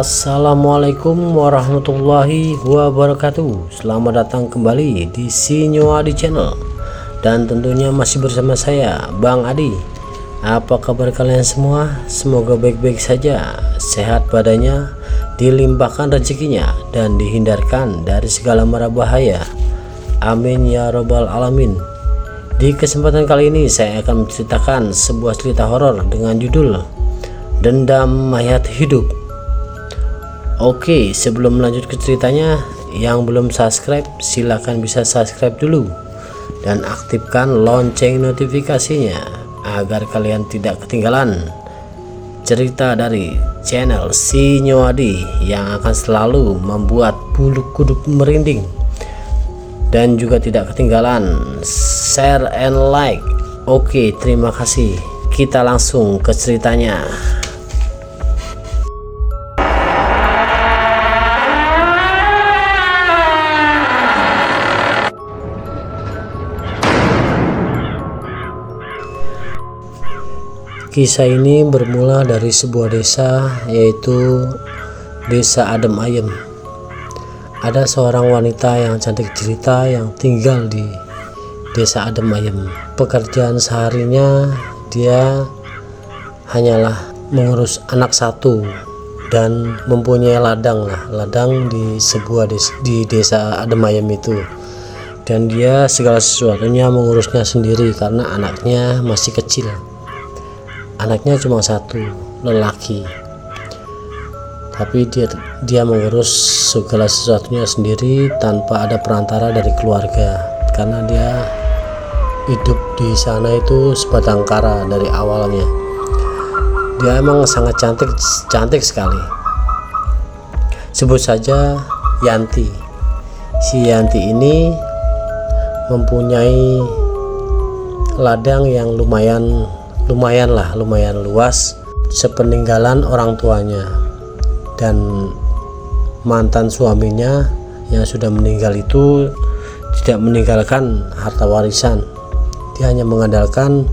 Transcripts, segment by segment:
Assalamualaikum warahmatullahi wabarakatuh. Selamat datang kembali di Si Nyoadi Channel, dan tentunya masih bersama saya Bang Adi. Apa kabar kalian semua? Semoga baik-baik saja, sehat badannya, dilimpahkan rezekinya, dan dihindarkan dari segala mara bahaya. Amin ya robbal alamin. Di kesempatan kali ini saya akan menceritakan sebuah cerita horor dengan judul Dendam Mayat Hidup. Oke, sebelum lanjut ke ceritanya, yang belum subscribe silahkan bisa subscribe dulu dan aktifkan lonceng notifikasinya agar kalian tidak ketinggalan cerita dari channel Si Nyoadi yang akan selalu membuat bulu kuduk merinding, dan juga tidak ketinggalan share and like. Oke, terima kasih. Kita langsung ke ceritanya. Kisah ini bermula dari sebuah desa, yaitu Desa Adem Ayem. Ada seorang wanita yang cantik jelita yang tinggal di Desa Adem Ayem. Pekerjaan seharinya dia hanyalah mengurus anak satu dan mempunyai ladang di sebuah di Desa Adem Ayem itu. Dan dia segala sesuatunya mengurusnya sendiri karena anaknya masih kecil. Anaknya cuma satu, lelaki, tapi dia mengurus segala sesuatunya sendiri tanpa ada perantara dari keluarga, karena dia hidup di sana itu sebatang kara dari awalnya. Dia emang sangat cantik sekali. Sebut saja Yanti. Si Yanti ini mempunyai ladang yang lumayan luas sepeninggalan orang tuanya, dan mantan suaminya yang sudah meninggal itu tidak meninggalkan harta warisan. Dia hanya mengandalkan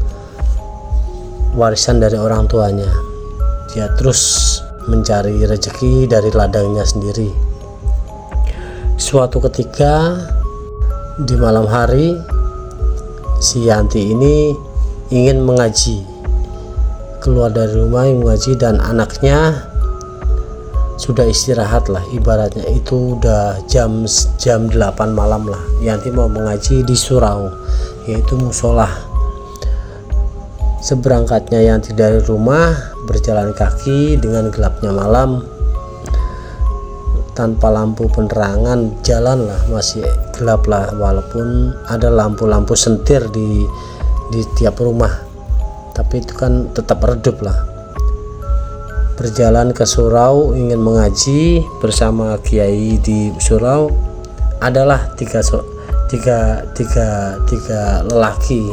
warisan dari orang tuanya. Dia terus mencari rezeki dari ladangnya sendiri. Suatu ketika di malam hari, si Yanti ini ingin mengaji, keluar dari rumah mengaji, dan anaknya sudah istirahat lah, ibaratnya itu udah jam 8 malam lah. Yanti mau mengaji di surau, yaitu musola. Seberangkatnya Yanti dari rumah berjalan kaki dengan gelapnya malam, tanpa lampu penerangan jalan lah, masih gelap lah, walaupun ada lampu-lampu sentir di tiap rumah, tapi itu kan tetap redup lah. Berjalan ke surau ingin mengaji bersama kiai di surau. Adalah tiga lelaki,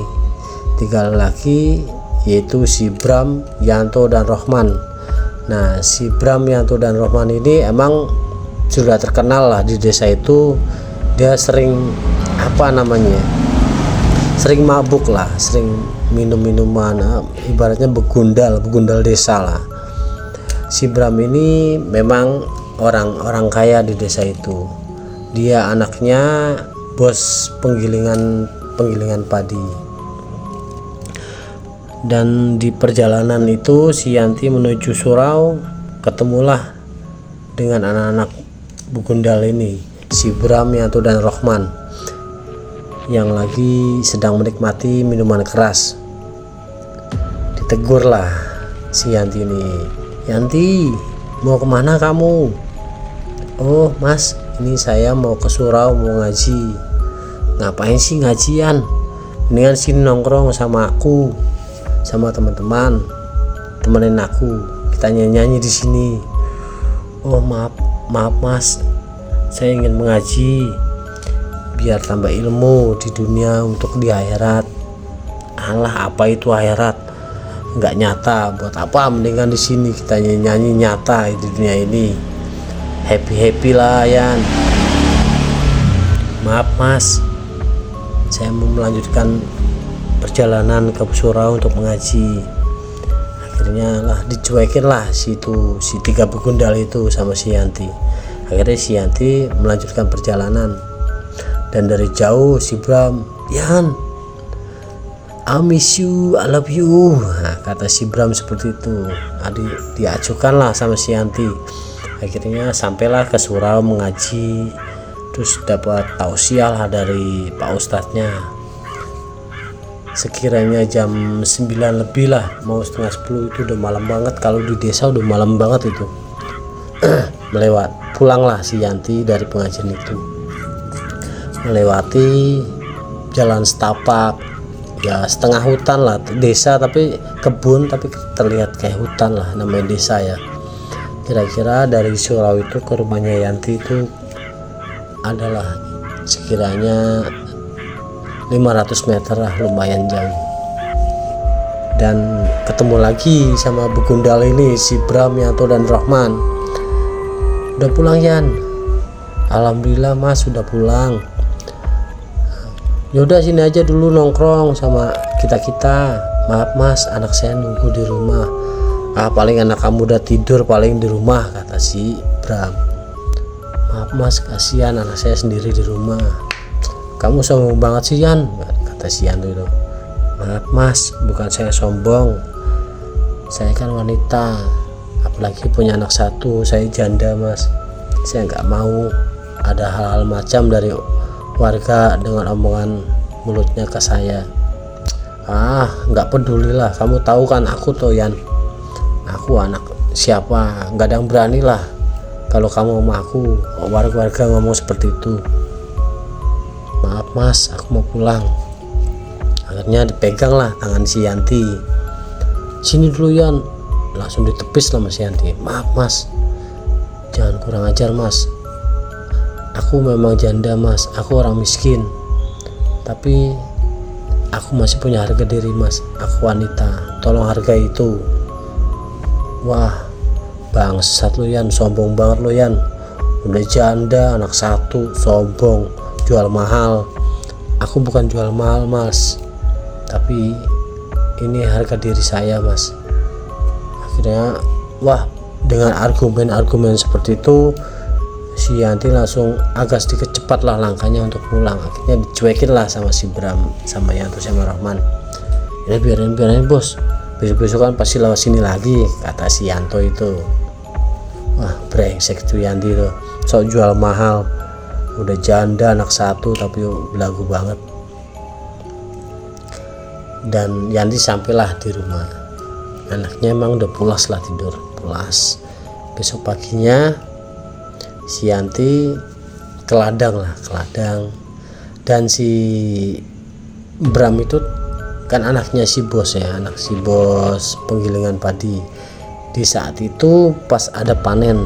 yaitu si Bram, Yanto, dan Rohman. Nah, si Bram, Yanto, dan Rohman ini emang sudah terkenal lah di desa itu. Dia sering sering mabuk lah, sering minum-minuman, ibaratnya begundal desa lah. Si Bram ini memang orang kaya di desa itu. Dia anaknya bos penggilingan padi. Dan di perjalanan itu si Yanti menuju surau, ketemulah dengan anak-anak begundal ini, si Bram, Yanto, dan Rohman. yang lagi sedang menikmati minuman keras. Ditegurlah si Yanti ini, "Yanti, mau kemana kamu?" "Oh mas, ini saya mau ke surau, mau ngaji." "Ngapain sih ngajian? Mendingan sini nongkrong sama aku, sama teman-teman, temenin aku, kita nyanyi di sini." "Oh maaf mas, saya ingin mengaji biar tambah ilmu di dunia untuk di akhirat." "Alah, apa itu akhirat? Nggak nyata, buat apa? Mendingan di sini kita nyanyi nyata di dunia ini, happy lah Yan." "Maaf mas, saya mau melanjutkan perjalanan ke surau untuk mengaji." Akhirnya lah dicuekin lah si tiga begundal itu sama si Yanti. Akhirnya si Yanti melanjutkan perjalanan, dan dari jauh si Bram, "Yan, I miss you, I love you." Nah, kata si Bram seperti itu. Diajukan lah sama si Yanti. Akhirnya sampailah ke surau mengaji, terus dapat tausiah lah dari Pak Ustadznya. Sekiranya jam 9 lebih lah, mau setengah 10, itu udah malam banget. Kalau di desa udah malam banget itu. Pulanglah si Yanti dari pengajian itu, melewati jalan setapak, ya setengah hutan lah, desa tapi kebun, tapi terlihat kayak hutan lah, namanya desa ya. Kira-kira dari surau itu ke rumahnya Yanti itu adalah sekiranya 500 meter lah, lumayan jauh. Dan ketemu lagi sama begundal ini, si Bram, Yanto, dan Rohman. "Udah pulang Yan?" "Alhamdulillah mas, sudah pulang." "Yaudah sini aja dulu nongkrong sama kita-kita." "Maaf mas, anak saya nunggu di rumah." "Ah, paling anak kamu udah tidur paling di rumah," kata si Bram. "Maaf mas, kasihan anak saya sendiri di rumah." "Kamu sombong banget sih Yan," kata si Yanto itu. "Maaf mas, bukan saya sombong, saya kan wanita, apalagi punya anak satu, saya janda mas. Saya nggak mau ada hal-hal macam dari warga dengan omongan mulutnya ke saya." "Ah, nggak pedulilah, kamu tahu kan aku tuh Yan, aku anak siapa, nggak ada yang berani lah kalau kamu sama aku, warga-warga ngomong seperti itu." "Maaf mas, aku mau pulang." Akhirnya dipegang lah tangan si Yanti. "Sini dulu Yan." Langsung ditepis sama si Yanti. "Maaf mas, jangan kurang ajar mas, aku memang janda mas, aku orang miskin, tapi aku masih punya harga diri mas, aku wanita, tolong hargai itu." "Wah bangsat lo Yan, sombong banget lo Yan, udah janda anak satu, sombong, jual mahal." "Aku bukan jual mahal mas, tapi ini harga diri saya mas." Akhirnya wah, dengan argumen-argumen seperti itu si Yanti langsung agak sedikit cepat lah langkahnya untuk pulang. Akhirnya dicuekin lah sama si Bram, sama Yanto, sama Rahman. "Ya biarin bos, besok-besok kan pasti lewat sini lagi," kata si Yanto itu. Wah, brengsek tuh Yanti tuh, sok jual mahal, udah janda anak satu tapi belagu banget. Dan Yanti sampailah di rumah, anaknya emang udah pulas lah, tidur pulas. Besok paginya si Yanti ke ladang, dan si Bram itu kan anaknya si bos ya, anak si bos penggilingan padi. Di saat itu pas ada panen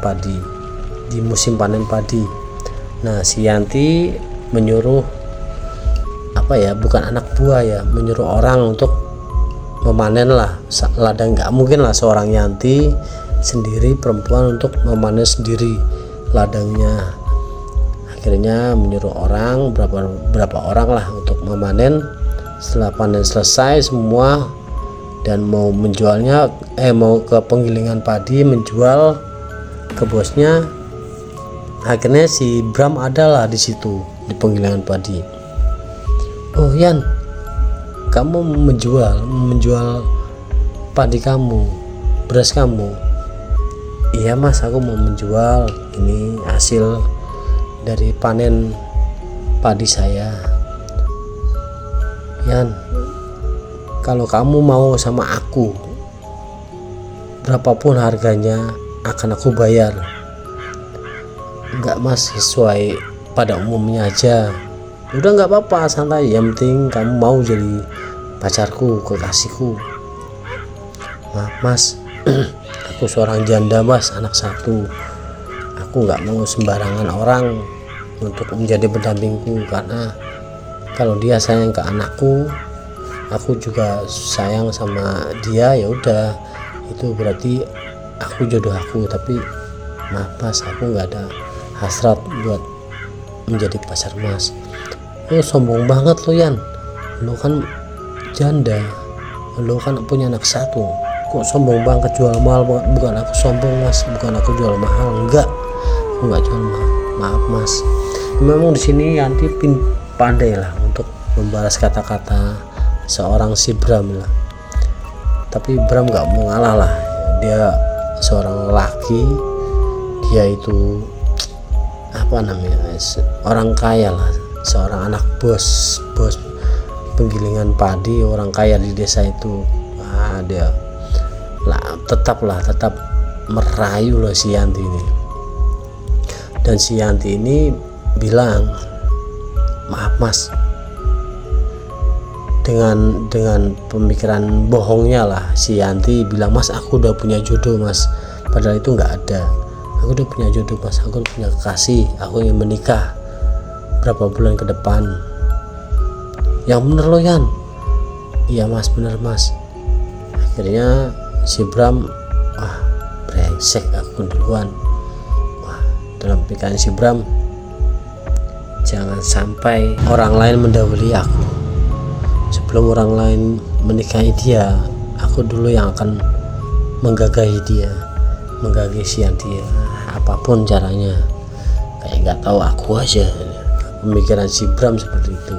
padi, di musim panen padi. Nah si Yanti menyuruh bukan anak buah ya, menyuruh orang untuk memanen lah ladang. Nggak mungkin lah seorang Yanti sendiri, perempuan, untuk memanen sendiri ladangnya. Akhirnya menyuruh orang, berapa orang lah untuk memanen. Setelah panen selesai semua dan mau menjualnya, mau ke penggilingan padi menjual ke bosnya. Akhirnya si Bram adalah di situ di penggilingan padi. "Oh Yan, kamu menjual padi kamu, beras kamu?" "Iya mas, aku mau menjual ini hasil dari panen padi saya. Yan, kalau kamu mau sama aku, berapapun harganya akan aku bayar. Enggak mas, sesuai pada umumnya aja. Udah nggak apa-apa, santai, yang penting kamu mau jadi pacarku, kekasihku. Maaf mas, aku seorang janda mas, anak satu. Aku nggak mau sembarangan orang untuk menjadi pendampingku, karena kalau dia sayang ke anakku, aku juga sayang sama dia. Ya udah, itu berarti aku jodoh aku. Tapi maaf mas, aku nggak ada hasrat buat menjadi pacar mas. Lu sombong banget lo Yan, lu kan janda, lu kan punya anak satu, kok sombong banget jual mahal banget. Bukan aku sombong mas, bukan aku jual mahal, enggak, aku nggak jual mahal. Maaf mas, memang di sini Yanti pandai lah untuk membalas kata-kata seorang si Bram lah. Tapi Bram nggak mau ngalah lah, dia seorang lelaki, dia itu apa namanya, orang kaya lah, seorang anak bos penggilingan padi, orang kaya di desa itu. Dia lah tetap merayu loh si Yanti ini. Dan si Yanti ini bilang, maaf mas, dengan pemikiran bohongnya lah, si Yanti bilang, mas aku udah punya jodoh mas, padahal itu nggak ada. Aku udah punya jodoh mas, aku udah punya kekasih, aku ingin menikah berapa bulan ke depan. Yang bener lo Yan? Iya mas, bener mas. Akhirnya si Bram, wah brengsek aku duluan. Wah, dalam pikiran si Bram, jangan sampai orang lain mendahului aku. Sebelum orang lain menikahi dia, aku dulu yang akan menggagahi dia, menggagahi si Yanti, apapun caranya. Kayak nggak tahu aku aja. Pemikiran si Bram seperti itu.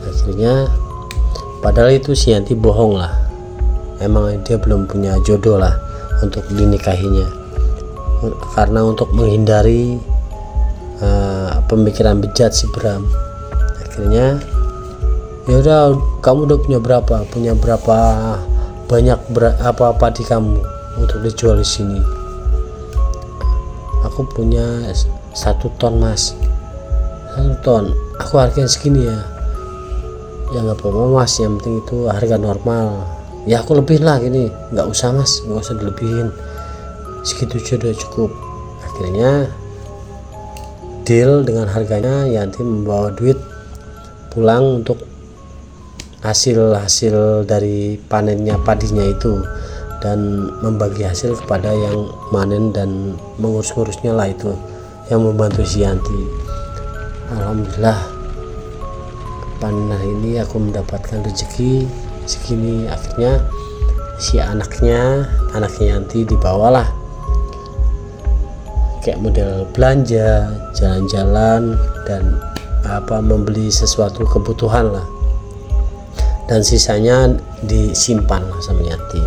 Akhirnya padahal itu si Yanti bohong lah, emang dia belum punya jodoh lah untuk dinikahinya. Karena untuk menghindari pemikiran bejat si Bram, akhirnya ya udah, kamu udah punya berapa banyak apa padi kamu untuk dijual di sini? Aku punya 1 ton mas. 1 ton, aku harganya segini ya. Ya nggak apa-apa mas, yang penting itu harga normal. Ya aku lebihin lah gini, nggak usah mas, nggak usah dilebihin, segitu aja udah cukup. Akhirnya deal dengan harganya. Yanti membawa duit pulang untuk hasil dari panennya padinya itu, dan membagi hasil kepada yang manen dan mengurus-ngurusnya lah, itu yang membantu si Yanti. Alhamdulillah, panen hari ini aku mendapatkan rezeki segini. Akhirnya si anaknya Yanti dibawalah kayak model belanja, jalan-jalan, dan membeli sesuatu kebutuhan lah, dan sisanya disimpan lah sama Yanti.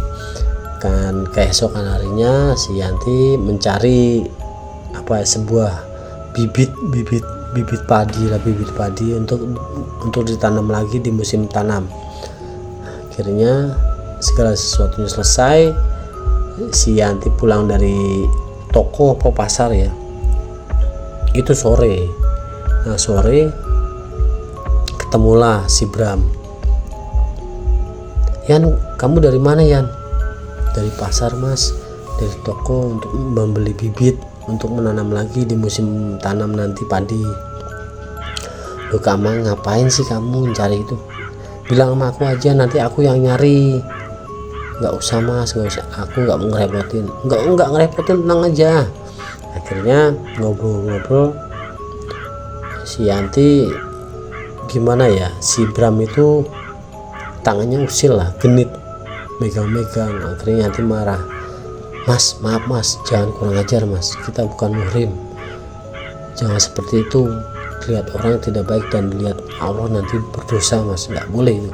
Kan keesokan harinya si Yanti mencari sebuah bibit padi untuk ditanam lagi di musim tanam. Akhirnya segala sesuatunya selesai, si Yanti pulang dari toko atau pasar ya, itu sore. Nah sore ketemulah si Bram. Yan, kamu dari mana Yan? Dari pasar mas, dari toko untuk membeli bibit untuk menanam lagi di musim tanam nanti padi. Loh kamu ngapain sih kamu cari itu? Bilang sama aku aja, nanti aku yang nyari. Nggak usah mas, nggak usah, aku nggak mau ngerepotin. Nggak ngerepotin, tenang aja. Akhirnya ngobrol-ngobrol, si Yanti gimana ya, si Bram itu tangannya usil lah, genit, megang-megang. Akhirnya Yanti marah, mas maaf mas, jangan kurang ajar mas, kita bukan muhrim, jangan seperti itu, lihat orang tidak baik dan lihat Allah nanti berdosa mas, nggak boleh itu.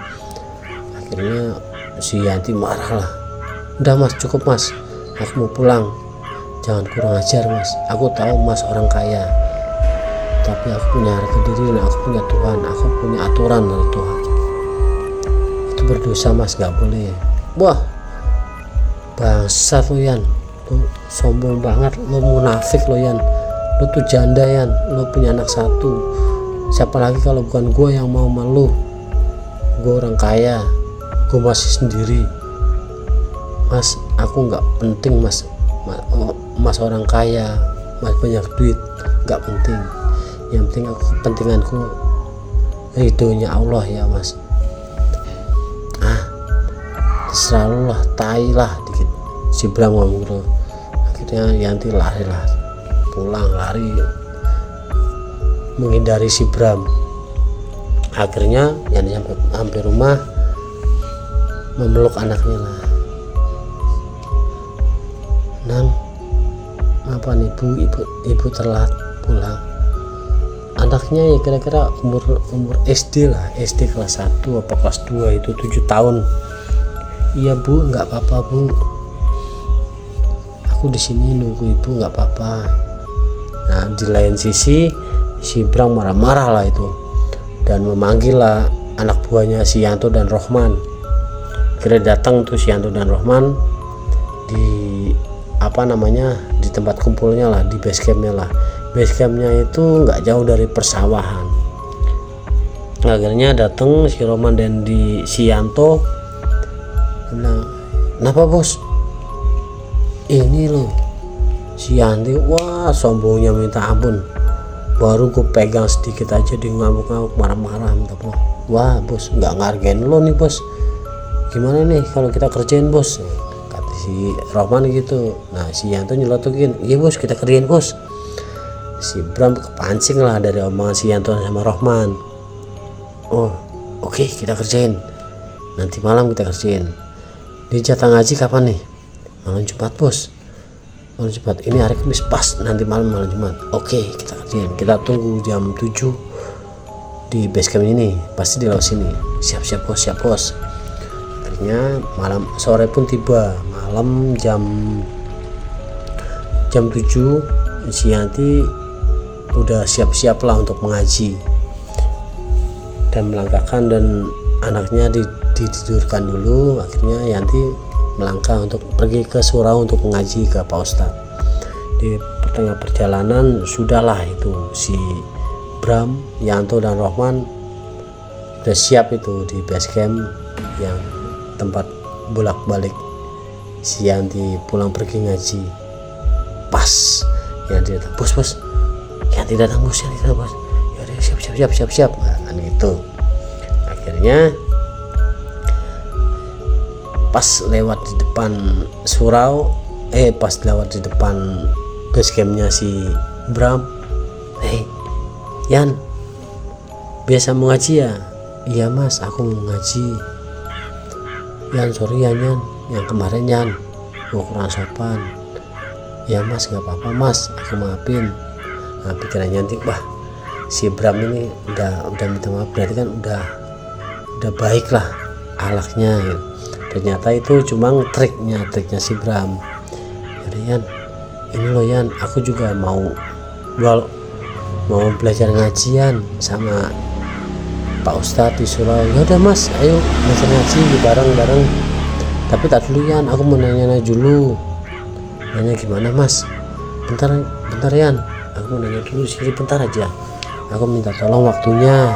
Akhirnya si Yanti marah lah, udah mas cukup mas, aku mau pulang, jangan kurang ajar mas, aku tahu mas orang kaya, tapi aku punya harga diri dan aku punya Tuhan, aku punya aturan dari Tuhan. Itu berdosa mas, nggak boleh. Wah bangsat lo Yan, lu sombong banget, lu munafik lo Yan, lu tuh janda Yan, lu punya anak satu, siapa lagi kalau bukan gue yang mau malu. Gue orang kaya, gue masih sendiri mas, aku nggak penting mas. Mas orang kaya, mas banyak duit, nggak penting. Yang penting aku, kepentinganku ridhonya Allah ya mas. Terserah lu lah, tai lah dikit. Si Bram ngomong gitu. Akhirnya Yanti lari lah, pulang lari menghindari si Bram. Akhirnya Yanti sampai rumah memeluk anaknya lah. Nang, apa nih ibu telat pulang. Anaknya ya kira-kira umur SD lah, SD kelas 1 apa kelas 2, itu 7 tahun. Iya bu, nggak apa-apa bu, aku di sini nunggu ibu, nggak apa-apa. Nah di lain sisi si Bram marah-marah lah itu dan memanggil lah anak buahnya si Yanto dan Rohman. Kira datang tuh si Yanto dan Rohman di di tempat kumpulnya lah, di base campnya lah. Base campnya itu nggak jauh dari persawahan. Akhirnya datang si Rohman dan si Yanto bilang, kenapa bos? Ini loh si Yanti, wah sombongnya minta ampun. Baru gue pegang sedikit aja di ngamuk-ngamuk, marah-marah minta pulang. Wah bos, nggak ngargain lo nih bos, gimana nih kalau kita kerjain bos, kata si Rohman gitu. Nah si Yanto nyelotokin, iya bos kita kerjain bos. Si Bram kepancing lah dari omongan si Yanto sama Rohman. Oh oke, kita kerjain, nanti malam kita kerjain. Di jatah ngaji kapan nih? Malam Jumat bos, malam Jumat. Ini hari Kamis, pas nanti malam Jumat. Oke kita kerjain, kita tunggu jam 7 di base camp ini, pasti di laut sini. Siap bos, siap bos. Akhirnya sore pun tiba, malam jam 7 si Yanti udah siap-siap lah untuk mengaji dan melangkahkan, dan anaknya ditidurkan dulu. Akhirnya Yanti melangkah untuk pergi ke surau untuk mengaji ke Pak Ustadz. Di tengah perjalanan sudahlah itu si Bram, Yanto dan Rohman udah siap itu di base camp yang tempat bolak-balik si Yanti pulang pergi ngaji. Pas Yanti datang, bos Yanti datang bos, yaudah siap. Nah gitu. Akhirnya pas lewat di depan surau, pas lewat di depan base campnya si Bram, Yan, biasa mau ngaji ya? Iya mas, aku mau ngaji. Yan, sorry ya Yan, yang kemarin Yan gue kurang sopan. Ya mas, nggak apa-apa mas, aku maafin. Nah pikiran Yanti, wah si Bram ini udah minta maaf, berarti kan udah baik lah alaknya gitu. Ternyata itu cuma triknya si Bram. Jadi Yan, ini loh Yan, aku juga mau belajar ngajian sama Pak Ustadz di surau. Ya udah mas, ayo belajar ngaji bareng-bareng. Tapi tak dulu Yan, aku mau nanya dulu. Nanya gimana mas? Bentar Yan, aku mau nanya dulu, sini bentar aja, aku minta tolong waktunya.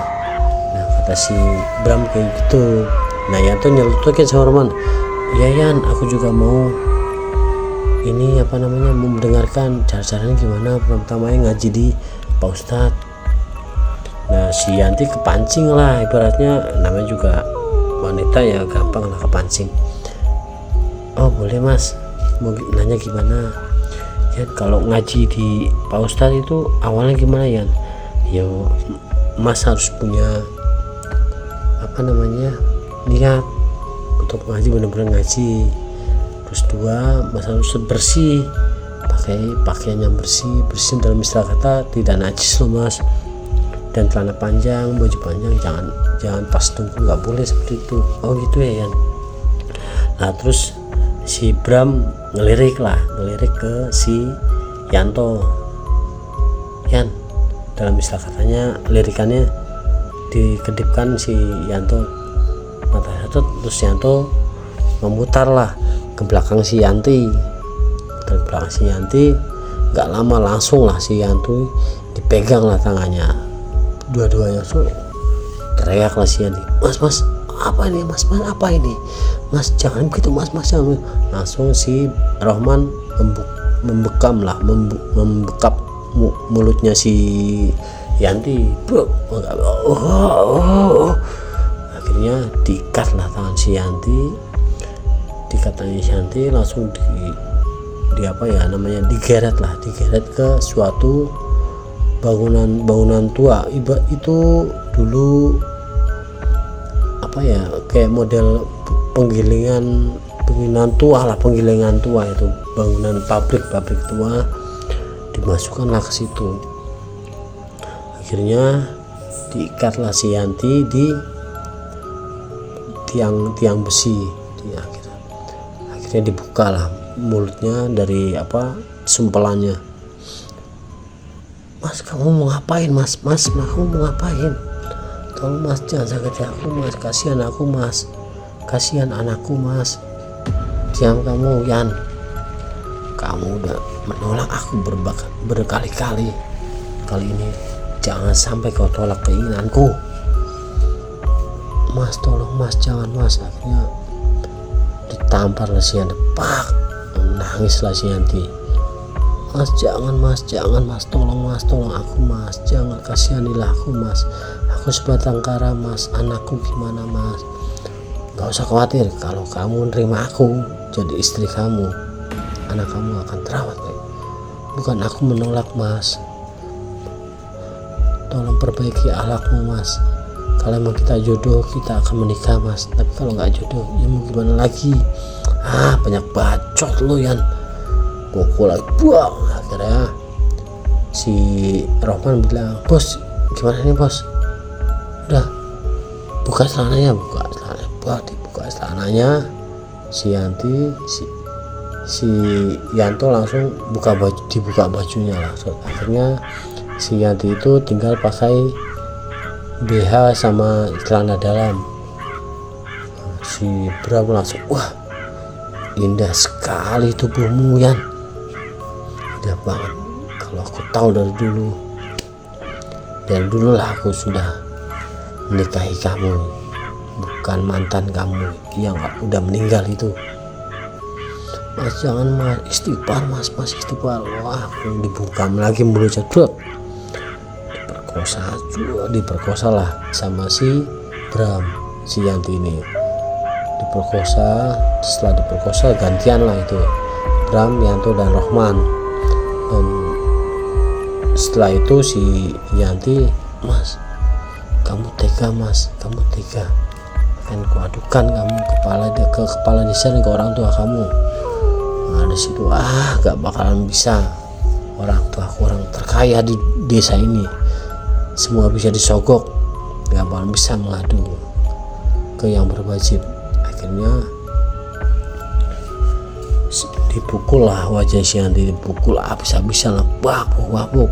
Nah kata si Bram kayak gitu. Nah Yanto nyelutukin sama Roman, iya Yan, aku juga mau mau mendengarkan cara-caranya gimana pertamanya ngaji di Pak Ustadz. Nah si Yanti kepancing lah, ibaratnya namanya juga wanita ya, gampang lah kepancing. Oh boleh mas, mau nanya gimana Yan, kalau ngaji di Pak Ustadz itu awalnya gimana Yan? Yo mas harus punya niat untuk ngaji, bener-bener ngaji. Terus 2, mas harus bersih, pakai pakaian yang bersih dalam istilah kata tidak najis loh mas. Dan celana panjang, baju panjang jangan pas tunggu, nggak boleh seperti itu. Oh gitu ya Yan. Nah terus si Bram ngelirik ke si Yanto, Yan dalam istilah katanya lirikannya dikedipkan si Yanto mata satu, terus Yanto memutar lah ke belakang si Yanti. Ke belakang si Yanti nggak lama langsung lah si Yanti dipegang lah tangannya dua-duanya. So teriak lah si Yanti, mas apa ini mas apa ini mas, jangan begitu mas jangan. Langsung si Rohman membekam mulutnya si Yanti. Akhirnya diikat lah tangan si Yanti, langsung di apa ya namanya, digeret ke suatu bangunan tua. Itu dulu apa ya, kayak model penggilingan tua itu, bangunan pabrik tua, dimasukkanlah ke situ. Akhirnya diikatlah si Yanti di tiang besi. Akhirnya dibukalah mulutnya dari apa, sumpelannya. Mas kamu mau ngapain mas kamu mau ngapain? Tolong mas, jangan sakiti aku mas, kasihan aku mas, kasihan anakku mas. Diam kamu Yan, kamu udah menolak aku berkali-kali, kali ini jangan sampai kau tolak keinginanku mas, tolong mas, jangan mas. Akhirnya ditampar lah si Yanti, pak, nangis lah si Yanti. Mas jangan mas, tolong aku mas, jangan, kasihanilah aku mas, aku sebatang kara mas, anakku gimana mas? Gak usah khawatir, kalau kamu nerima aku jadi istri kamu, anak kamu akan terawat baik. Bukan aku menolak mas, tolong perbaiki akhlakmu mas. Kalau emang kita jodoh kita akan menikah mas, tapi kalau nggak jodoh ya mau gimana lagi. Banyak bacot lo Yan, pukul lagi buang. Akhirnya si Rohman bilang, bos gimana nih bos, udah buka celananya. Dibuka celananya si Yanti, si Yanto langsung dibuka bajunya lah. Akhirnya si Yanti itu tinggal pakai BH sama celana dalam. Si Bram langsung, wah indah sekali tubuhmu Yan, indah banget. Kalau aku tahu dari dulu lah aku sudah menikahi kamu, bukan mantan kamu yang udah meninggal itu. Mas jangan mas, istighfar mas istighfar. Wah dibungkam lagi mulutnya, diperkosa lah sama si Bram. Si Yanti ini diperkosa, setelah diperkosa gantian lah itu Bram, Yanto dan Rohman. Dan setelah itu si Yanti, mas kamu tega mas, kamu tega, akan kuadukan kamu ke kepala desa dan ke orang tua kamu. Nah di situ gak bakalan bisa, orang tua aku orang terkaya di desa ini, semua bisa disogok, gak bakalan bisa mengadu ke yang berwajib. Akhirnya dipukul lah wajah si Yanti, dipukul habis-habisan lah, wabuk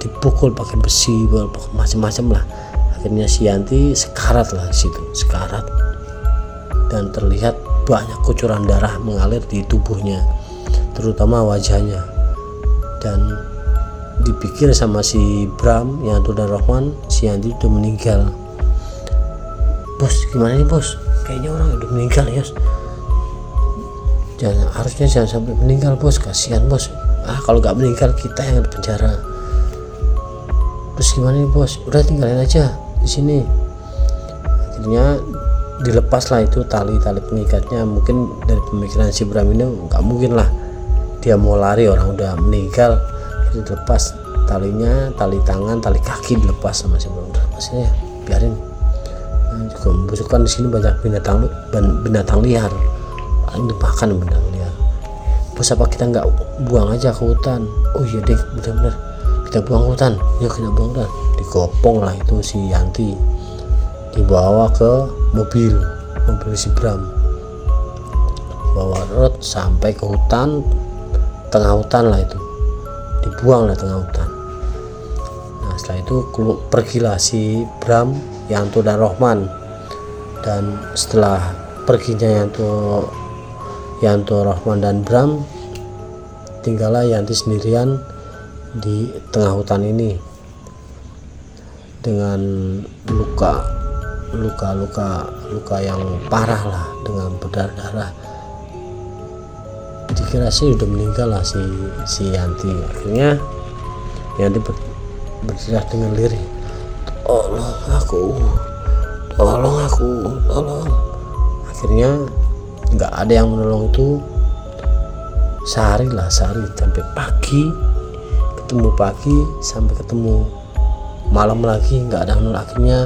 dipukul pakai besi, macam-macam lah. Akhirnya si Yanti sekarat lah di situ, dan terlihat banyak kucuran darah mengalir di tubuhnya, terutama wajahnya. Dan dipikir sama si Bram, Yanto dan Rohman, si Yanti udah meninggal. Bos gimana nih bos, kayaknya orang udah meninggal ya. Harusnya jangan sampai meninggal bos, kasihan bos. Kalau nggak meninggal kita yang di penjara. Terus gimana nih bos, udah tinggalin aja di sini. Akhirnya dilepas lah itu tali pengikatnya. Mungkin dari pemikiran si Bram ini nggak mungkin lah dia mau lari, orang udah meninggal. Jadi dilepas talinya, tali tangan, tali kaki dilepas sama si Bram. Maksudnya biarin, juga membusukkan di sini banyak binatang liar, paling dimakan binatang liar. Bos apa kita nggak buang aja ke hutan? Oh iya deh, benar-benar kita buang hutan. Yuk kita buang hutan. Digopong lah itu si Yanti, dibawa ke mobil si Bram, bawa sampai ke hutan, tengah hutan lah itu, dibuang di tengah hutan. Nah setelah itu pergilah si Bram, Yanto dan Rohman. Dan setelah perginya Yanto, Rohman dan Bram, tinggallah Yanti sendirian di tengah hutan ini dengan luka yang parah lah, dengan berdarah-darah. Dikira sih udah meninggal lah si Yanti. Akhirnya Yanti berteriak dengan lirih, tolong aku. Akhirnya nggak ada yang menolong itu. Sehari sampai pagi, sampai ketemu malam lagi nggak ada yang menolong. Akhirnya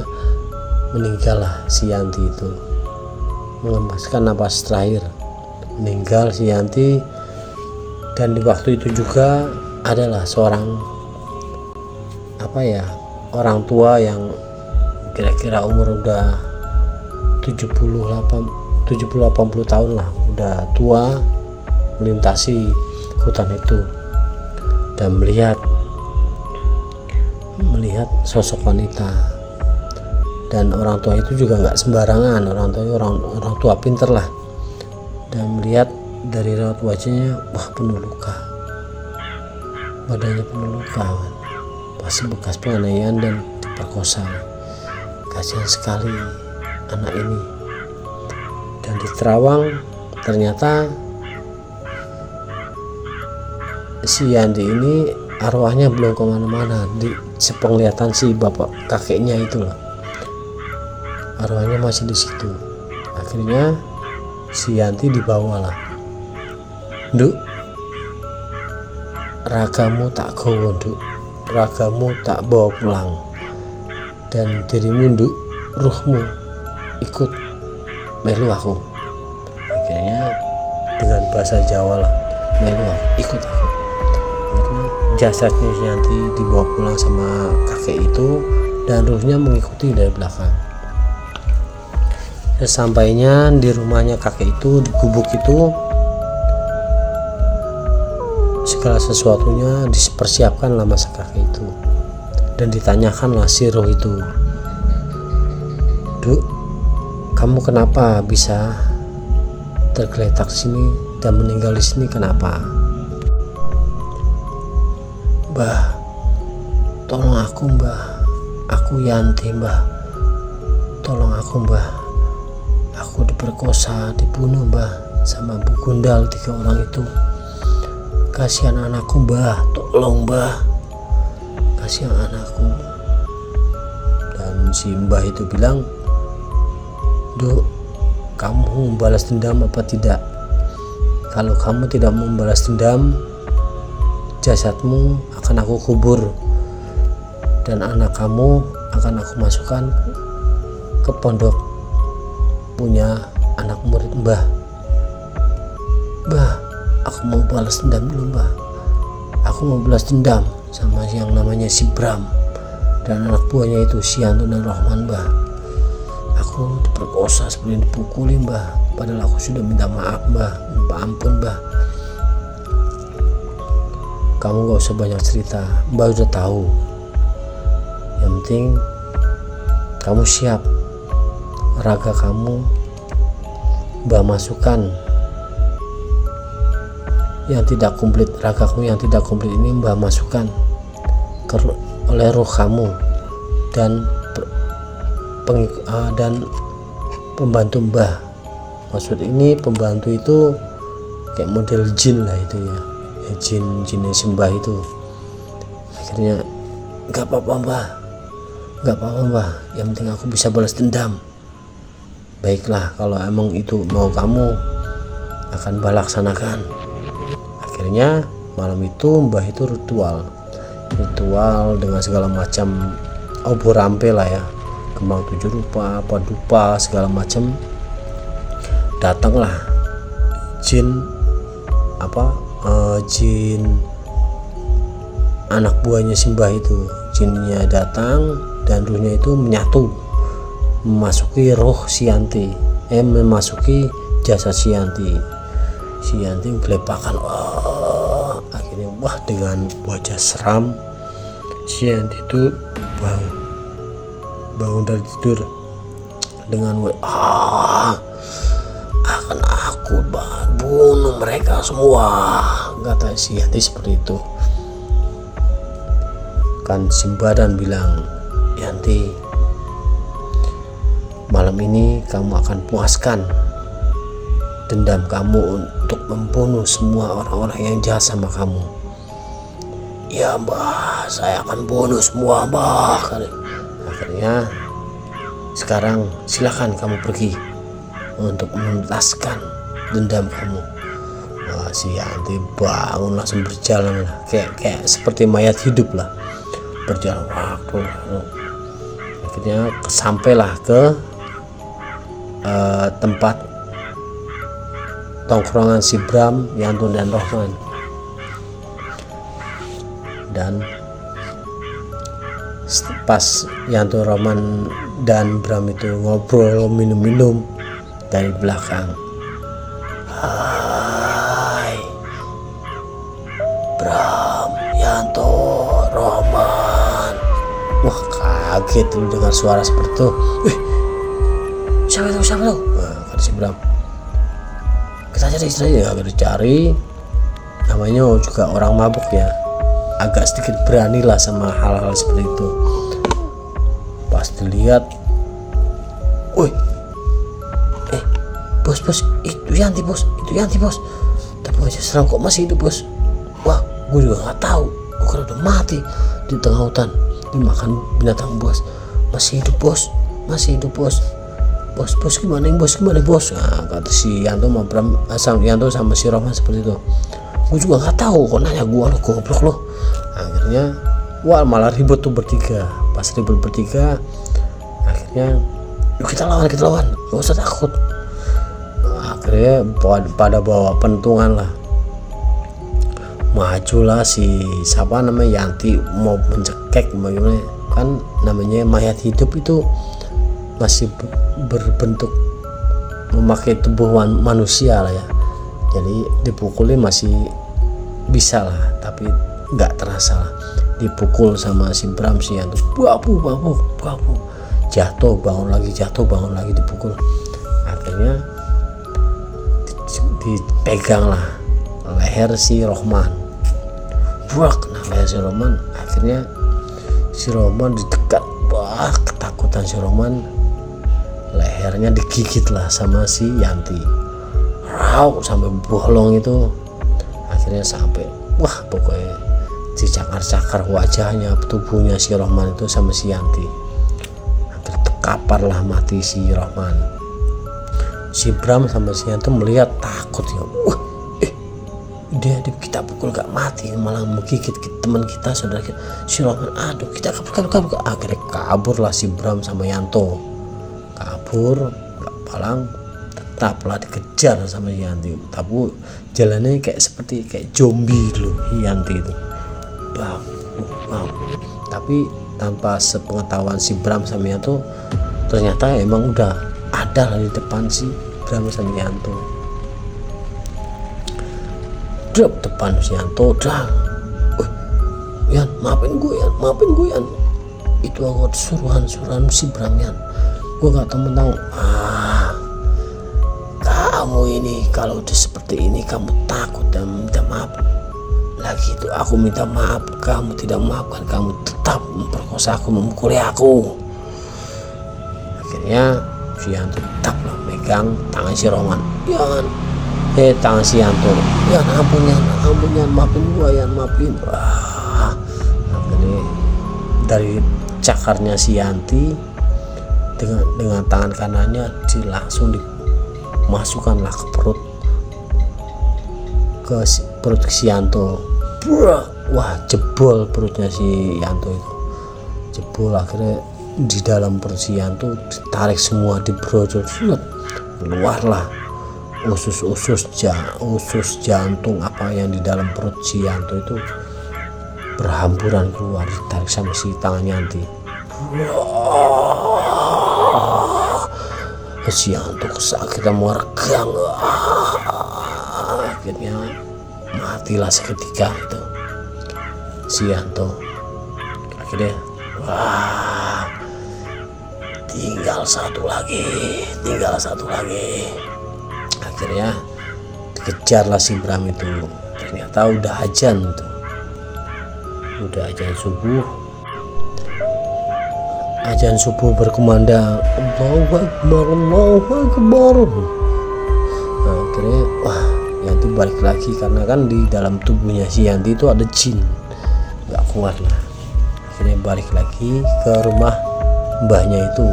meninggal lah si Yanti itu, mengembaskan napas terakhir. Meninggal si Yanti. Dan di waktu itu juga adalah seorang orang tua yang kira-kira umur udah 70-80 tahun lah, udah tua, melintasi hutan itu dan melihat sosok wanita. Dan orang tua itu juga nggak sembarangan, orang tua pinter lah, dan melihat dari raut wajahnya, wah penuh luka, badannya penuh luka, pasti bekas penganiayaan dan diperkosa. Kasihan sekali anak ini. Dan di Terawang ternyata si Yandi ini arwahnya belum kemana-mana. Di sepenglihatan si bapak kakeknya itu loh, arwahnya masih di situ. Akhirnya si Yanti dibawalah, Nduk, ragamu tak gowo, Nduk, ragamu tak bawa pulang, dan dirimu, Nduk, ruhmu ikut melu aku. Akhirnya dengan bahasa Jawa lah, melu aku, ikut aku. Akhirnya jasadnya si Yanti dibawa pulang sama kakek itu, dan ruhnya mengikuti dari belakang. Sesampainya di rumahnya kakek itu, di gubuk itu, segala sesuatunya dipersiapkan lah masa kakek itu. Dan ditanyakanlah si roh itu, Duk, kamu kenapa bisa tergeletak sini dan meninggal di sini, kenapa? Mbah, tolong aku, Mbah, aku Yanti, Mbah, tolong aku, Mbah, aku diperkosa, dibunuh, Mbah, sama Bu Gundal, 3 orang itu. Kasihan anakku, Mbah, tolong, Mbah, kasihan anakku. Dan si Mbah itu bilang, Duk, kamu membalas dendam apa tidak? Kalau kamu tidak membalas dendam, jasadmu akan aku kubur, dan anak kamu akan aku masukkan ke pondok punya anak murid Mbah. Mbah, aku mau balas dendam dulu, Mbah. Aku mau balas dendam sama yang namanya si Bram dan anak buahnya itu, si Yanto dan Rohman, Mbah. Aku diperkosa, seperti dipukuli, Mbah, padahal aku sudah minta maaf, Mbah, minta ampun, Mbah. Kamu gak usah banyak cerita, Mbah udah tahu. Yang penting kamu siap, raga kamu Mbah masukkan yang tidak komplit, ragaku yang tidak komplit ini Mbah masukkan oleh roh kamu dan pembantu Mbah. Maksud ini pembantu itu kayak model jin lah itu ya, jin yang sembah itu. Akhirnya nggak apa-apa, Mbah, nggak apa-apa, Mbah, yang penting aku bisa balas dendam. Baiklah, kalau emang itu mau kamu, akan Mbah laksanakan. Akhirnya malam itu Mbah itu ritual dengan segala macam obor rampe lah ya, kembang 7 rupa, padupa, segala macam. Datanglah jin jin anak buahnya Simbah itu. Jinnya datang dan ruhnya itu menyatu, memasuki roh Sianti, memasuki jasad Sianti. Sianti gelepakan, akhirnya wah dengan wajah seram si Yanti itu bangun dari tidur dengan akan aku bunuh mereka semua, kata si Yanti seperti itu. Kan Simbadan bilang, Yanti, malam ini kamu akan puaskan dendam kamu untuk membunuh semua orang-orang yang jahat sama kamu. Ya Mbah, saya akan bunuh semua Mbah. Akhirnya sekarang silakan kamu pergi untuk menuntaskan dendam kamu. Wah, si Yanti bangun langsung berjalan lah, kayak seperti mayat hidup lah, berjalan waktu. Akhirnya sampailah ke tempat tongkrongan si Bram, Yanto dan Rohman. Dan pas Yanto, Rohman dan Bram itu ngobrol minum-minum dari belakang, hai Bram, Yanto, Rohman. Wah, kaget lu dengar suara seperti itu. Siapa tuh? Nah, kata si Bram, kita cari agak dicari. Namanya juga orang mabuk ya, agak sedikit berani lah sama hal-hal seperti itu. Pas dilihat, bos, itu Yanti bos. Tapi wajah seram kok masih hidup bos. Wah, gue juga nggak tahu, gue kira udah mati di tengah hutan dimakan binatang bos. Masih hidup bos. Bos gimana bos? Nah, kata si Yanto sama Bram, Yanto sama si Rohman seperti itu. Gue juga nggak tahu, kok nanya gue, lo goblok lo. Akhirnya malah ribut tuh bertiga. Pas ribut bertiga, akhirnya yuk kita lawan, gak usah takut. Akhirnya pada bawa pentungan lah, majulah si siapa namanya Yanti mau mencekek bagaimana, kan namanya mayat hidup itu masih berbentuk memakai tubuh manusia lah ya, jadi dipukulnya masih bisa lah, tapi nggak terasa lah. Dipukul sama si Bram, si Yanto, babu, jatuh bangun lagi dipukul. Akhirnya dipegang lah leher si Rohman, leher si Rohman. Akhirnya si Rohman ditekan, ketakutan si Rohman, lehernya digigit lah sama si Yanti, sampai bolong itu. Akhirnya sampai pokoknya dicakar-cakar wajahnya, tubuhnya si Rohman itu sama si Yanti. Hampir terkapar lah mati si Rohman. Si Bram sama si Yanto melihat takut ya, dia kita pukul gak mati, malah menggigit teman kita, saudara kita. Si Rohman, aduh kita kabur. Akhirnya kabur lah si Bram sama Yanto, kabur gak palang, tetaplah dikejar sama Yanti. Tapi jalannya kayak zombie dulu Yanti itu, tapi tanpa sepengetahuan si Bram sama Yanto, ternyata emang udah ada lah di depan si Bram sama Yanto. Drop depan si Yanto, Yan, maafin gue Yan, itu aku suruhan si Bram Yan, gue gak tahu. Kamu ini kalau udah seperti ini kamu takut dan minta maaf lagi, itu aku minta maaf, kamu tidak maafkan, kamu tetap memperkosa aku, memukuli aku. Akhirnya si Yanto tetap lah megang tangan si Rohman. Tangan si Yanto, ampun Yan, maafin gua Yan, maafin. Akhirnya dari cakarnya si Yanti dengan tangan kanannya langsung dimasukkanlah ke perut si Yanto. Jebol perutnya si Yanto itu, jebol. Akhirnya di dalam perut si Yanto ditarik semua, dibrodol, keluarlah usus jantung apa yang di dalam perut si Yanto itu berhamburan keluar, ditarik sama si tangan Yanti. Si Yanto kesakitan meregang, akhirnya matilah seketika itu. si Yanto. Akhirnya wah, tinggal satu lagi. Akhirnya dikejarlah si Bram itu. Ternyata udah azan tuh, udah azan subuh berkumandang, Allahu Akbar, Allahu Akbar. Nah, akhirnya wah, Yanti balik lagi karena kan di dalam tubuhnya si Yanti itu ada jin, nggak kuat lah. Akhirnya balik lagi ke rumah mbahnya itu,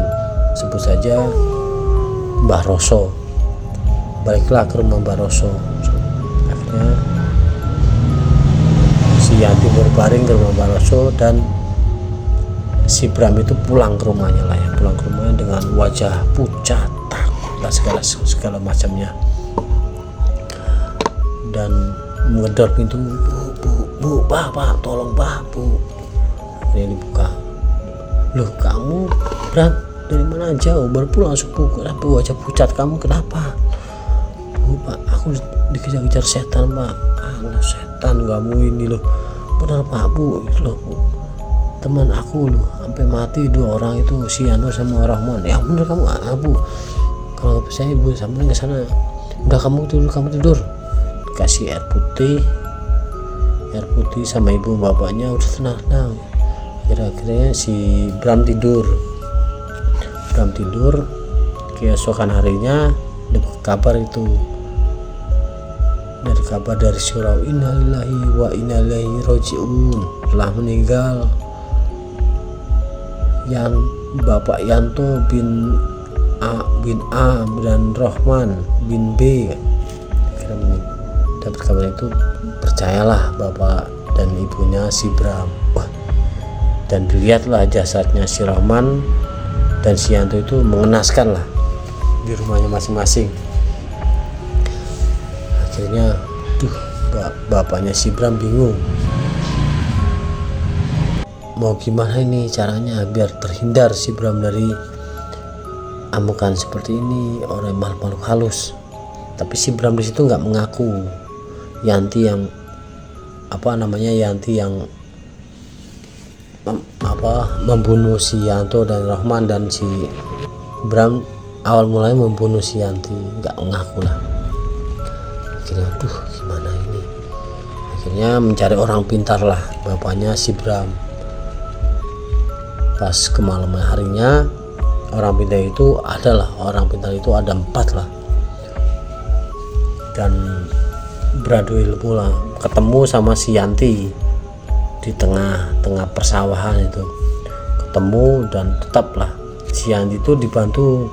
sebut saja Mbah Roso. Baliklah ke rumah Mbah Roso. Akhirnya si Yanti berbaring ke rumah Mbah Roso dan si Bram itu pulang ke rumahnya lah ya, pulang ke rumahnya dengan wajah pucat, takut lah segala macamnya, dan menggedor pintu. Bu, Pak, tolong Pak, Bu. Akhirnya dibuka. Loh, kamu Bram dari mana aja? Baru pulang subuh, kenapa wajah pucat kamu, kenapa? Bu, Pak, aku dikejar-kejar setan Pak. Alah, setan kamu ini loh. Benar Pak, Bu, loh, teman aku loh sampai mati 2 orang itu, si Yanto sama Rahman. Ya bener kamu, Bu, kalau saya Ibu samperin ke sana. Udah kamu tidur. Kasih air putih sama ibu bapaknya, udah tenang. Akhirnya si Bram tidur. Keesokan harinya dapat kabar itu, dari kabar dari surau, innalillahi wa inna ilaihi rajiun, telah meninggal yang Bapak Yanto bin A dan Rahman bin B. Akhirnya dapat kabar itu, percayalah bapak dan ibunya si Bram. Wah, dan dilihatlah jasadnya si Rahman dan si Yanto itu mengenaskan lah di rumahnya masing-masing. Akhirnya bapaknya si Bram bingung, mau gimana ini caranya biar terhindar si Bram dari amukan seperti ini oleh makhluk halus. Tapi si Bram di situ nggak mengaku Yanti yang membunuh si Yanto dan Rahman, dan si Bram awal mulanya membunuh si Yanti, nggak mengaku lah. Akhirnya gimana ini, akhirnya mencari orang pintar lah bapaknya si Bram. Pas kemalaman harinya, orang pintar itu ada 4 lah, dan beradu ilmu lah, ketemu sama si Yanti di tengah persawahan itu, ketemu, dan tetaplah si Yanti itu dibantu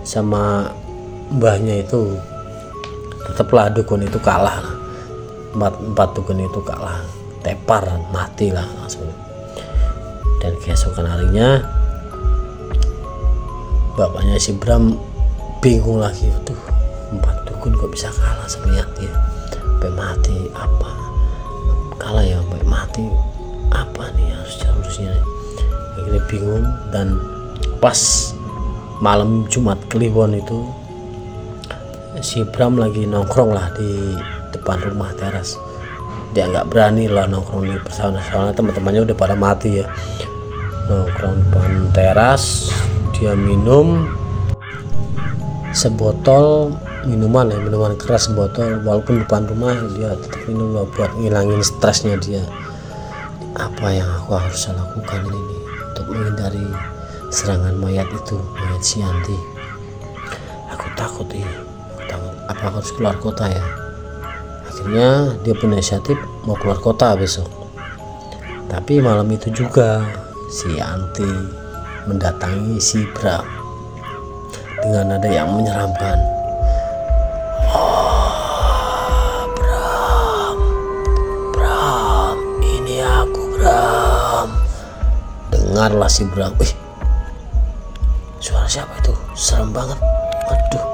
sama mbahnya itu, tetaplah dukun itu kalah, 4 dukun itu kalah, tepar, mati lah langsung. Dan keesokan harinya bapaknya si Bram bingung lagi, 4 dukun kok bisa kalah sama Yanti ya, sampai mati, apa kalah ya, sampai mati, apa nih harusnya. Akhirnya bingung, dan pas malam Jumat Kliwon itu si Bram lagi nongkrong lah di depan rumah teras. Dia nggak berani lah nongkrong di persawahan, soalnya teman-temannya udah pada mati ya. Nongkrong depan teras, dia minum sebotol minuman keras, sebotol, walaupun depan rumah dia tetap minum lah buat ngilangin stresnya dia. Apa yang aku harus lakukan ini untuk menghindari serangan mayat si Yanti? Aku takut, apa aku harus keluar kota ya? Akhirnya dia punya inisiatif mau keluar kota besok. Tapi malam itu juga si Yanti mendatangi si Bram dengan nada yang menyeramkan. Bram, ini aku Bram. Dengarlah si Bram, suara siapa itu? Serem banget. Waduh,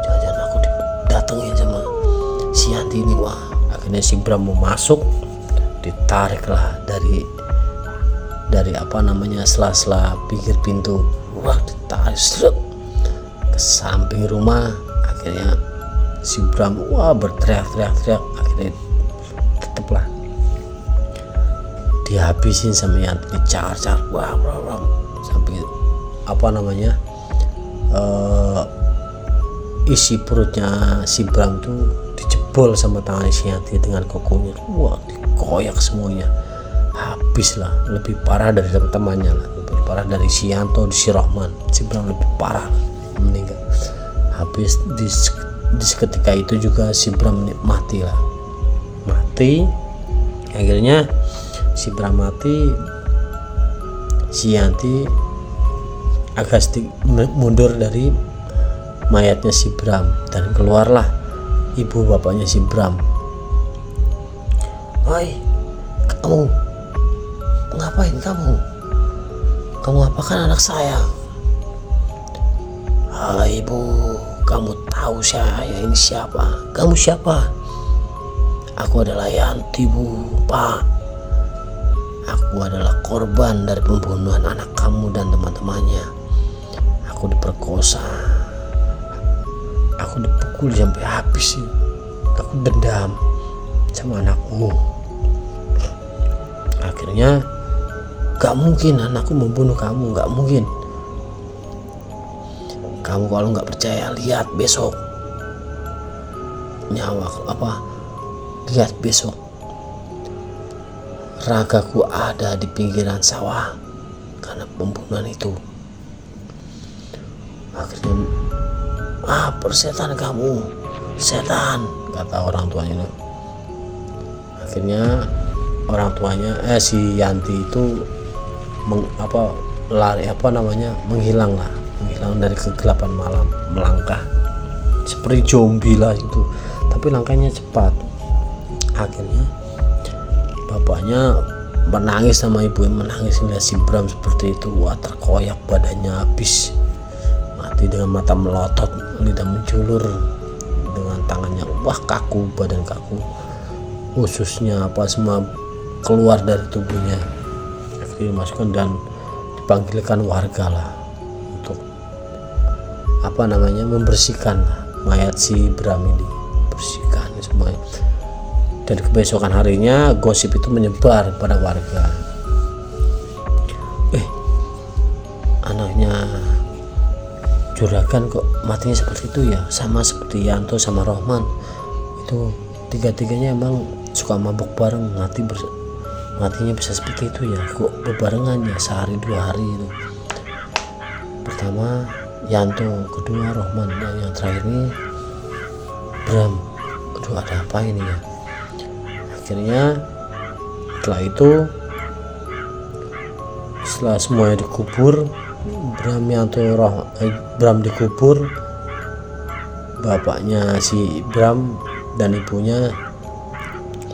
jangan-jangan aku didatengin sama si Yanti ini. Wah, akhirnya si Bram mau masuk, ditariklah dari sela-sela pinggir pintu. Wah, ditarik ke samping rumah. Akhirnya si Bram berteriak-teriak. Akhirnya tetaplah dihabisin sama Yanti, dicar-car, wah, sampai isi perutnya si Bram tuh dijebol sama tangan si Yanti dengan kokonya. Wah, dikoyak semuanya, habis lah. Lebih parah dari teman-temannya lah, lebih parah dari si Yanto, si Rohman. Si Bram lebih parah, meninggal. Habis di seketika itu juga si Bram mati. Akhirnya si Bram mati, si Yanti agak mundur dari mayatnya si Bram, dan keluarlah ibu bapaknya si Bram. "Woi, kamu ngapain kamu apakan anak saya?" "Hai ibu, kamu tahu saya ini siapa? Kamu siapa?" "Aku adalah Yanti, Bu. Pak, aku adalah korban dari pembunuhan anak kamu dan teman-temannya. Aku diperkosa, aku dipukul sampai habis. Aku dendam sama anakmu. Akhirnya gak mungkin anakku membunuh kamu, gak mungkin. Kamu kalau gak percaya, lihat besok. Lihat besok, ragaku ada di pinggiran sawah karena pembunuhan itu." Akhirnya, "Persetan kamu, setan," kata orang tuanya. Akhirnya orang tuanya si Yanti itu menghilang dari kegelapan malam, melangkah seperti zombie lah itu, tapi langkahnya cepat. Akhirnya bapaknya menangis sama ibu yang menangis melihat si Bram seperti itu. Wah, terkoyak badannya, habis mati dengan mata melotot, lidah menjulur, dengan tangannya kaku, badan kaku, ususnya semua keluar dari tubuhnya. Akhirnya dimasukkan dan dipanggilkan warga lah untuk membersihkan mayat si Bram ini, bersihkan semuanya. Dan kebesokan harinya gosip itu menyebar pada warga. Anaknya juragan kok matinya seperti itu ya, sama seperti Yanto sama Rohman. Itu tiga-tiganya emang suka mabuk bareng, matinya bisa seperti itu ya. Kok bebarengan ya, sehari 2 hari itu. Pertama Yanto, kedua Rohman, dan yang terakhir ini Bram. Aduh, ada apa ini ya? Akhirnya setelah semuanya dikubur, Bram dikubur, bapaknya si Bram dan ibunya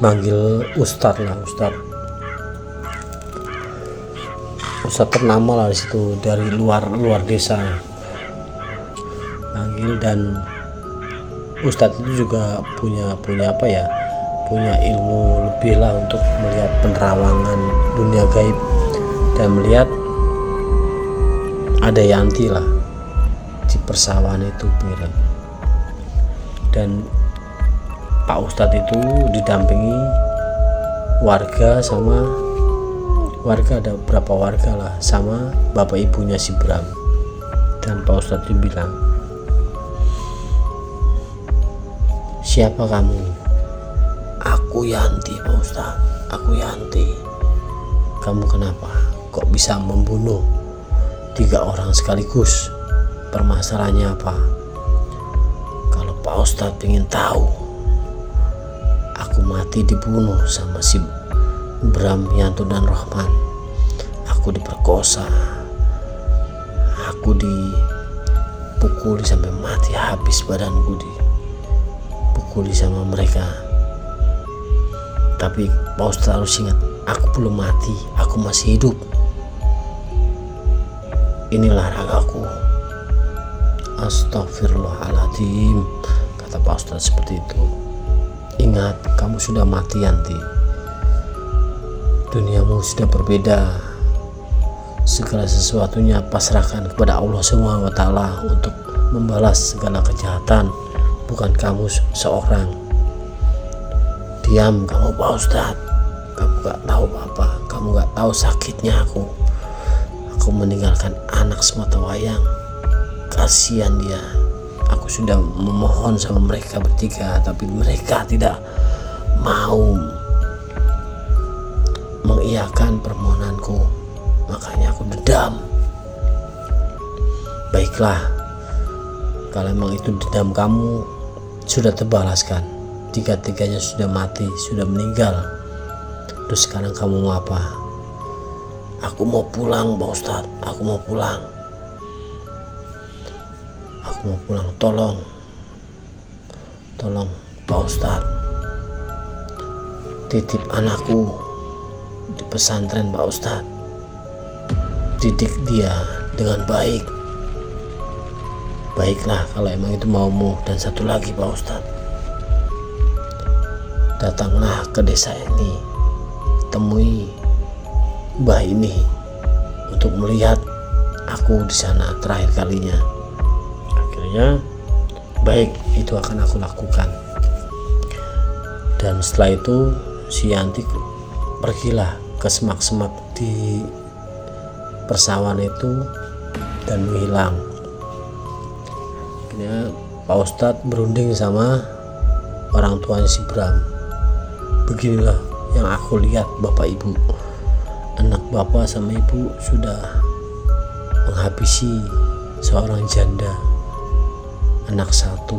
manggil Ustadz ternama lah di situ, dari luar desa manggil. Dan Ustadz itu juga punya ilmu lebih lah untuk melihat penerawangan dunia gaib dan melihat ada Yanti lah di persawahan itu pinggirnya. Dan Pak Ustadz itu didampingi warga, ada beberapa warga lah, sama bapak ibunya si Bram. Dan Pak Ustadz itu bilang, "Siapa kamu?" "Aku Yanti, Pak Ustadz, aku Yanti." "Kamu kenapa kok bisa membunuh 3 orang sekaligus? Permasalahannya apa?" "Kalau Pak Ustadz ingin tahu, aku mati dibunuh sama si Bram, Yanto, dan Rohman. Aku diperkosa, aku dipukuli sampai mati, habis badanku dipukuli sama mereka. Tapi Pak Ustadz harus ingat, aku belum mati, aku masih hidup. Inilah ragaku." "Astagfirullahaladzim," kata Pak Ustadz seperti itu. "Ingat, kamu sudah mati Yanti. Duniamu sudah berbeda. Segala sesuatunya pasrahkan kepada Allah SWT untuk membalas segala kejahatan, bukan kamu seorang." "Diam kamu Pak Ustadz," kamu gak tahu apa, kamu gak tahu sakitnya aku meninggalkan anak sematawayang. Kasihan dia. Aku sudah memohon sama mereka bertiga, tapi mereka tidak mau mengiyakan permohonanku. Makanya aku dendam. Baiklah, kalau memang itu dendam kamu sudah terbalaskan. Tiga-tiganya sudah mati, sudah meninggal. Terus sekarang kamu mau apa? Aku mau pulang, Pak Ustadz. Aku mau pulang. Aku mau pulang. Tolong Pak Ustadz, titip anakku di pesantren Pak Ustadz. Didik dia dengan baik. Baiklah kalau emang itu maumu. Dan satu lagi Pak Ustadz, datanglah ke desa ini, temui Mbah ini untuk melihat aku di sana terakhir kalinya. Akhirnya baik, itu akan aku lakukan. Dan setelah itu si Yanti pergilah ke semak-semak di persawahan itu dan menghilang. Akhirnya Pak Ustadz berunding sama orang tuanya si Bram. Beginilah yang aku lihat Bapak Ibu, anak bapak sama ibu sudah menghabisi seorang janda, anak satu,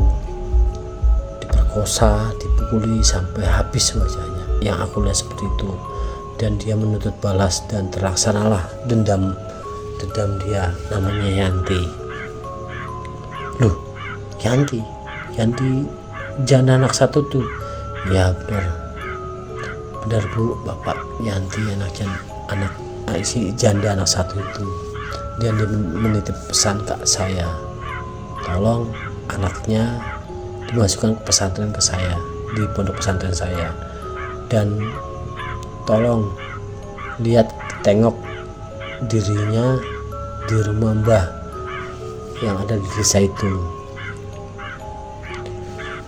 diperkosa, dipukuli sampai habis wajahnya. Yang aku lihat seperti itu, dan dia menuntut balas dan terlaksanalah dendam dia. Namanya Yanti. Loh, Yanti janda anak satu tuh? Ya benar Bu, Bapak Yanti anak si janda anak satu itu. Dia menitip pesan ke saya, tolong anaknya dimasukkan ke pesantren ke saya, di pondok pesantren saya, dan tolong tengok dirinya di rumah Mbah yang ada di desa itu.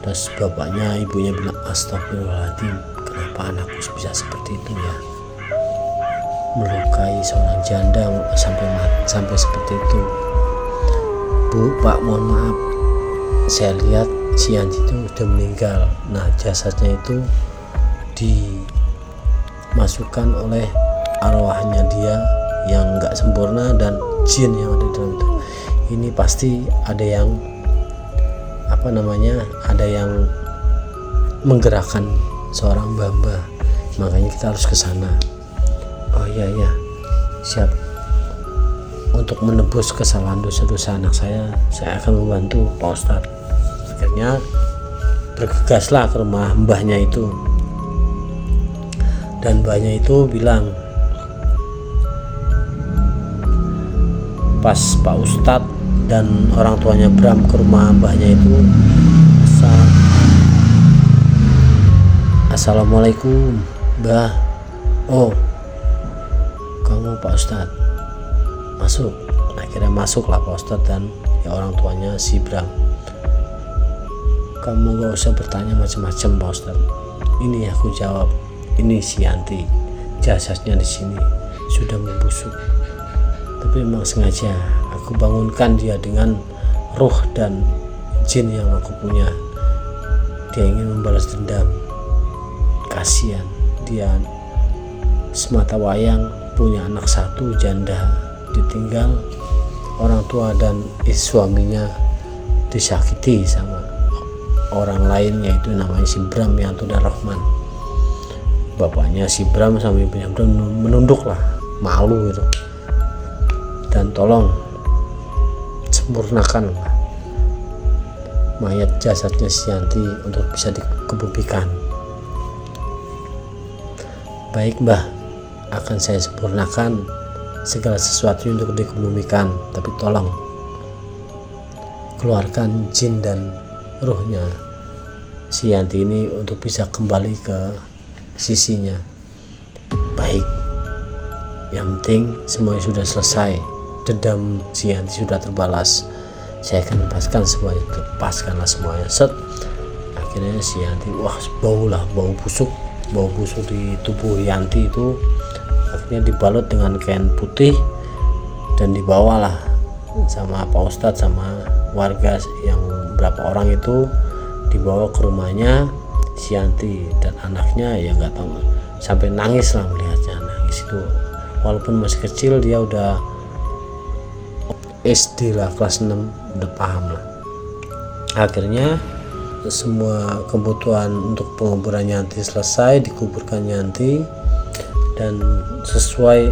Terus bapaknya ibunya bilang, astagfirullahaladzim, kenapa anakku bisa seperti itu ya, melukai seorang janda sampai seperti itu. Bu, Pak, mohon maaf, saya lihat si Yanti itu udah meninggal. Nah, jasadnya itu dimasukkan oleh arwahnya dia yang nggak sempurna dan jin yang ada di dalam itu. Ini pasti ada yang ada yang menggerakkan seorang mbah, makanya kita harus ke sana. Oh iya, siap. Untuk menebus kesalahan dosa-dosa anak saya akan membantu Pak Ustadz. Akhirnya bergegaslah ke rumah mbahnya itu, dan mbahnya itu bilang, pas Pak Ustadz dan orang tuanya Bram ke rumah mbahnya itu, assalamualaikum Mbah. Oh, kamu Pak Ustadz, masuk. Akhirnya masuklah Pak Ustadz dan orang tuanya si Bram. Kamu gak usah bertanya macam-macam Pak Ustadz. Ini aku jawab, ini si Yanti, jasadnya di sini sudah membusuk. Tapi memang sengaja aku bangunkan dia dengan ruh dan jin yang aku punya. Dia ingin membalas dendam. Kasihan dia semata wayang punya anak satu janda, ditinggal orang tua dan suaminya disakiti sama orang lain, yaitu namanya si Bram Yanto dan Rahman. Bapaknya si Bram sama ibunya Bram menunduk lah, malu gitu. Dan tolong sempurnakan mayat jasadnya si Yanti untuk bisa dikebumikan. Baik Mbah, akan saya sempurnakan segala sesuatu untuk dikebumikan, tapi tolong keluarkan jin dan ruhnya si Yanti ini untuk bisa kembali ke sisinya. Baik, yang penting semuanya sudah selesai, dendam si Yanti sudah terbalas, saya akan lepaskanlah semuanya. Set, akhirnya si Yanti, wah bau busuk bau busuk di tubuh Yanti itu akhirnya dibalut dengan kain putih dan dibawalah sama Pak Ustadz sama warga yang berapa orang itu, dibawa ke rumahnya si Yanti dan anaknya ya nggak tahu sampai nangis lah melihatnya, nangis itu walaupun masih kecil, dia udah SD lah, kelas 6 udah paham lah. Akhirnya semua kebutuhan untuk penguburan Yanti selesai, dikuburkan Yanti, dan sesuai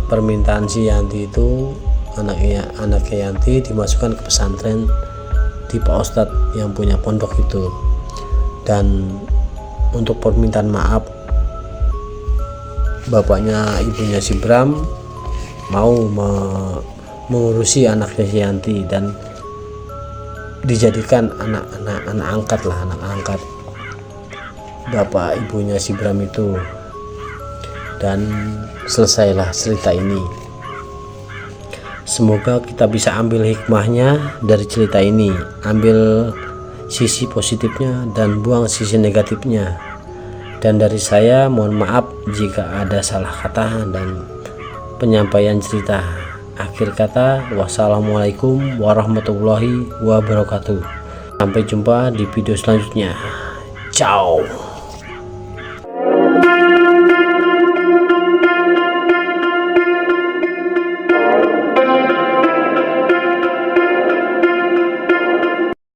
permintaan si Yanti itu anaknya Yanti dimasukkan ke pesantren di Pak Ustadz yang punya pondok itu. Dan untuk permintaan maaf, bapaknya ibunya si Bram mau mengurusi anaknya si Yanti dan dijadikan anak angkat bapak ibunya si Bram itu. Dan selesailah cerita ini. Semoga kita bisa ambil hikmahnya dari cerita ini, ambil sisi positifnya dan buang sisi negatifnya. Dan dari saya mohon maaf jika ada salah kata dan penyampaian cerita. Akhir kata, wassalamualaikum warahmatullahi wabarakatuh. Sampai jumpa di video selanjutnya. Ciao.